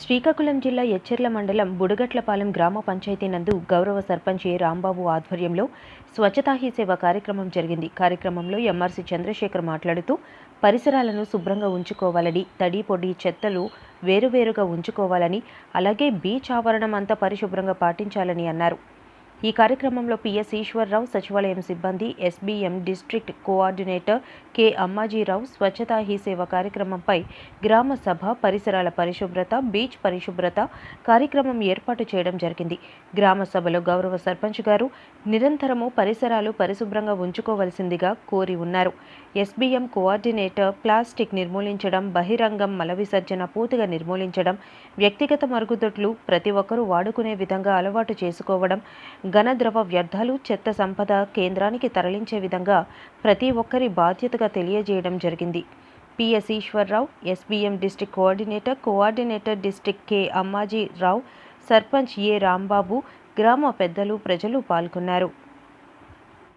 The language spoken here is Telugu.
శ్రీకాకుళం జిల్లా ఎచ్చెర్ల మండలం బుడగట్లపాలెం గ్రామ పంచాయతీ నందు గౌరవ సర్పంచ్ ఏ రాంబాబు ఆధ్వర్యంలో స్వచ్ఛతా హీ సేవ కార్యక్రమం జరిగింది. కార్యక్రమంలో ఎంఆర్సీ చంద్రశేఖర్ మాట్లాడుతూ పరిసరాలను శుభ్రంగా ఉంచుకోవాలని, తడి పొడి చెత్తలు వేరువేరుగా ఉంచుకోవాలని, అలాగే బీచ్ ఆవరణం అంతా పరిశుభ్రంగా పాటించాలని అన్నారు. ఈ కార్యక్రమంలో పిఎస్ ఈశ్వర్రావు, సచివాలయం సిబ్బంది, SBM district coordinator K Ammaji Rao Swachhata Hi Seva కార్యక్రమంపై గ్రామ సభ, పరిసరాల పరిశుభ్రత, బీచ్ పరిశుభ్రత కార్యక్రమం ఏర్పాటు చేయడం జరిగింది. గ్రామ సభలో గౌరవ సర్పంచ్ గారు నిరంతరము పరిసరాలు పరిశుభ్రంగా ఉంచుకోవలసిందిగా కోరి ఉన్నారు. ఎస్బీఎం కోఆర్డినేటర్ ప్లాస్టిక్ నిర్మూలించడం, బహిరంగం మల విసర్జన పూర్తిగా నిర్మూలించడం, వ్యక్తిగత మరుగుదొడ్లు ప్రతి ఒక్కరూ వాడుకునే విధంగా అలవాటు చేసుకోవడం, ఘనద్రవ వ్యర్థాలు చెత్త సంపద కేంద్రానికి తరలించే విధంగా ప్రతి ఒక్కరి బాధ్యతగా తెలియజేయడం జరిగింది. PS Eshwar Rao, SBM district coordinator district K Ammaji Rao, sarpanch A Rambabu, గ్రామ పెద్దలు, ప్రజలు పాల్గొన్నారు.